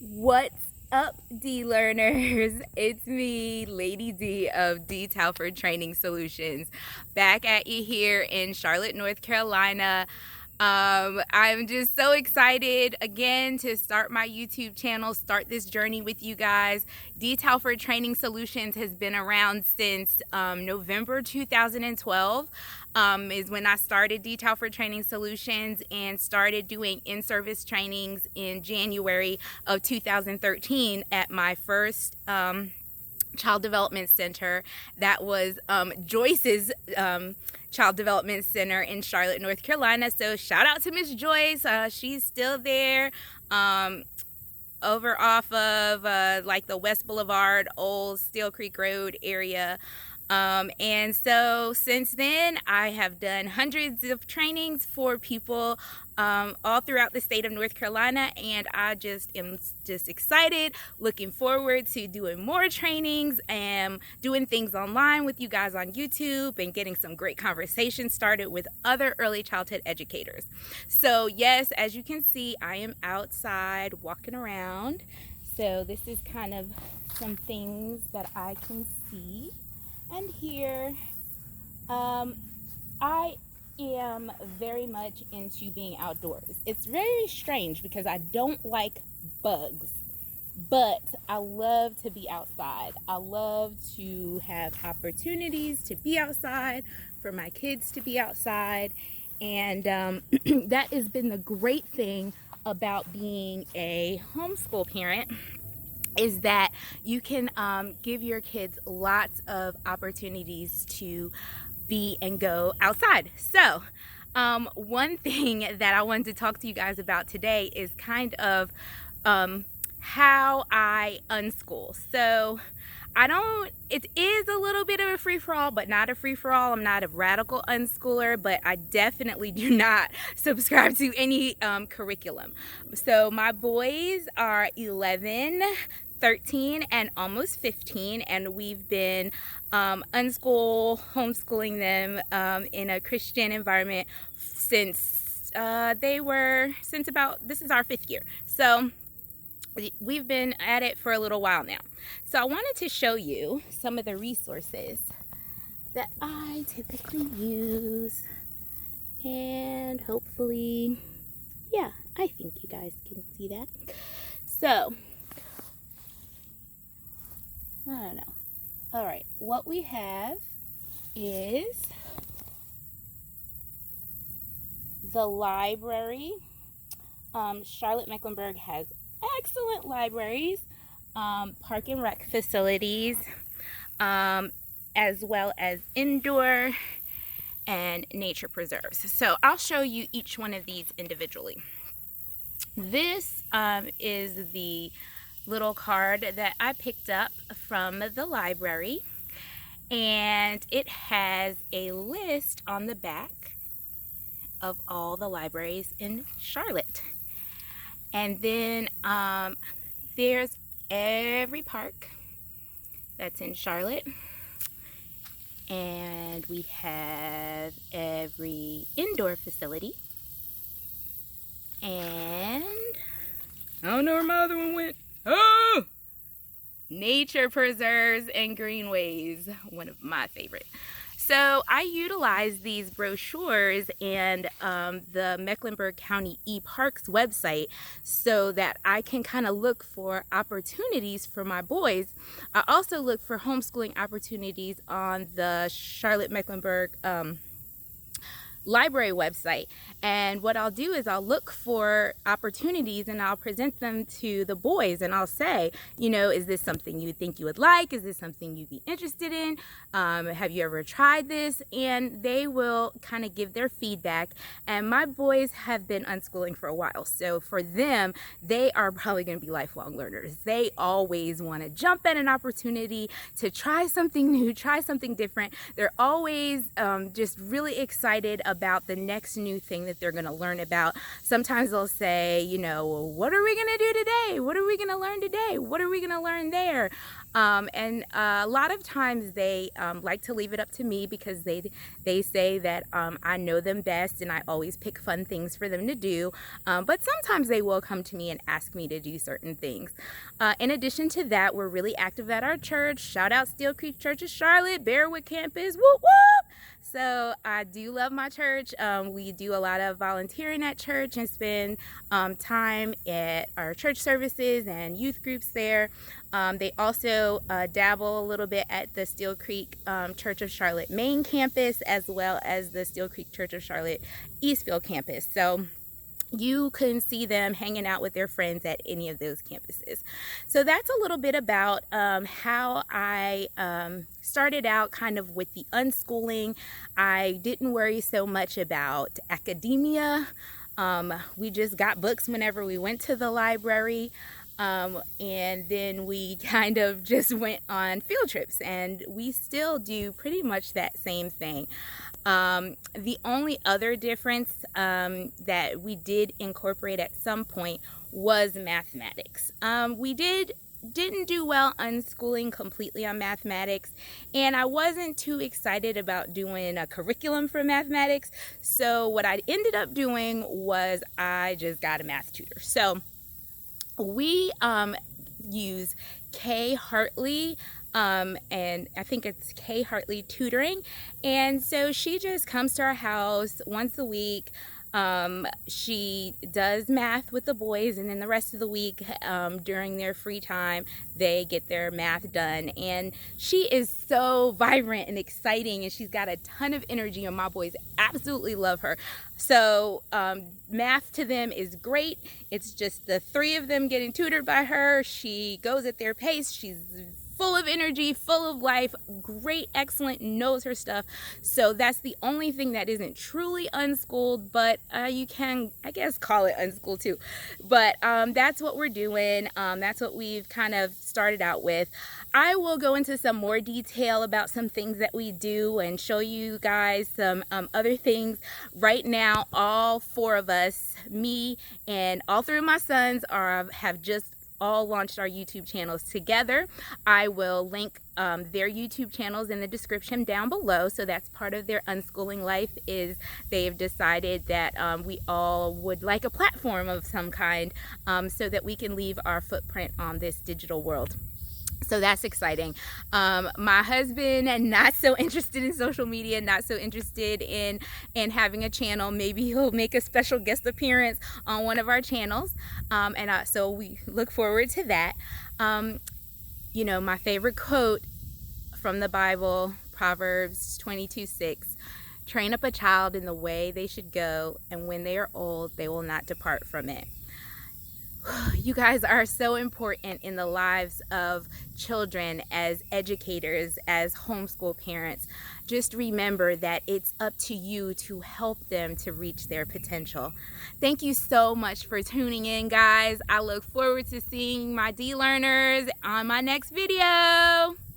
What's up, D learners? It's me, Lady D of DTalford Training Solutions, back at you here in Charlotte, North Carolina. I'm just so excited again to start my YouTube channel, start this journey with you guys. DTalford Training Solutions has been around since November 2012. Is when I started DTalford Training Solutions and started doing in-service trainings in January of 2013 at my first Child Development Center. That was Joyce's Child Development Center in Charlotte, North Carolina. So shout out to Miss Joyce. She's still there over off of like the West Boulevard, Old Steel Creek Road area. And so since then, I have done hundreds of trainings for people all throughout the state of North Carolina, and I just am excited, looking forward to doing more trainings and doing things online with you guys on YouTube and getting some great conversations started with other early childhood educators. So yes, as you can see, I am outside walking around. So this is kind of some things that I can see. And here, I am very much into being outdoors. It's very strange because I don't like bugs, but I love to be outside. I love to have opportunities to be outside, for my kids to be outside, and that has been the great thing about being a homeschool parent, is that you can give your kids lots of opportunities to be and go outside. So one thing that I wanted to talk to you guys about today is kind of how I unschool. So it is a little bit of a free-for-all, but not a free-for-all. I'm not a radical unschooler, but I definitely do not subscribe to any curriculum. So my boys are 11, 13, and almost 15, and we've been homeschooling them in a Christian environment since this is our 5th year. So we've been at it for a little while now. So I wanted to show you some of the resources that I typically use, and hopefully, yeah, I think you guys can see that. So, I don't know. All right, what we have is the library. Charlotte Mecklenburg has excellent libraries, park and rec facilities, as well as indoor and nature preserves. So I'll show you each one of these individually. This is the little card that I picked up from the library, and it has a list on the back of all the libraries in Charlotte. And then there's every park that's in Charlotte, and we have every indoor facility, and I don't know where my other one went. Oh! Nature preserves and greenways, one of my favorite. So I utilize these brochures and the Mecklenburg County eParks website so that I can kind of look for opportunities for my boys. I also look for homeschooling opportunities on the Charlotte Mecklenburg library website, and what I'll do is I'll look for opportunities and I'll present them to the boys, and I'll say, you know, is this something you think you would like? Is this something you'd be interested in? Have you ever tried this? And they will kind of give their feedback. And my boys have been unschooling for a while, so for them, they are probably going to be lifelong learners. They always want to jump at an opportunity to try something new, try something different. They're always just really excited about the next new thing that they're going to learn about. Sometimes they'll say, you know, well, what are we going to do today? What are we going to learn today? What are we going to learn there? And a lot of times they like to leave it up to me because they say that I know them best and I always pick fun things for them to do. But sometimes they will come to me and ask me to do certain things. In addition to that, we're really active at our church. Shout out Steel Creek Church of Charlotte, Bearwood Campus, whoop whoop! So I do love my church. We do a lot of volunteering at church and spend time at our church services and youth groups there. They also dabble a little bit at the Steel Creek Church of Charlotte main campus, as well as the Steel Creek Church of Charlotte Eastville campus. So you can see them hanging out with their friends at any of those campuses. So that's a little bit about how I started out kind of with the unschooling. I didn't worry so much about academia. We just got books whenever we went to the library. And then we kind of just went on field trips, and we still do pretty much that same thing. The only other difference that we did incorporate at some point was mathematics. We didn't do well unschooling completely on mathematics, and I wasn't too excited about doing a curriculum for mathematics. So what I ended up doing was I just got a math tutor. So we use Kay Hartley, and I think it's Kay Hartley Tutoring, and so she just comes to our house once a week. She does math with the boys, and then the rest of the week, during their free time, they get their math done. And she is so vibrant and exciting, and she's got a ton of energy, and my boys absolutely love her. So math to them is great. It's just the three of them getting tutored by her. She goes at their pace. She's full of energy, full of life, great, excellent, knows her stuff. So that's the only thing that isn't truly unschooled, but you can, I guess, call it unschooled too. But that's what we're doing. That's what we've kind of started out with. I will go into some more detail about some things that we do and show you guys some other things. Right now, all four of us, me and all three of my sons, have just all launched our YouTube channels together. I will link their YouTube channels in the description down below. So that's part of their unschooling life, is they've decided that we all would like a platform of some kind, so that we can leave our footprint on this digital world. So that's exciting. My husband, not so interested in social media, not so interested in having a channel. Maybe he'll make a special guest appearance on one of our channels. So we look forward to that. You know, my favorite quote from the Bible, Proverbs 22:6, train up a child in the way they should go, and when they are old, they will not depart from it. You guys are so important in the lives of children as educators, as homeschool parents. Just remember that it's up to you to help them to reach their potential. Thank you so much for tuning in, guys. I look forward to seeing my D-learners on my next video.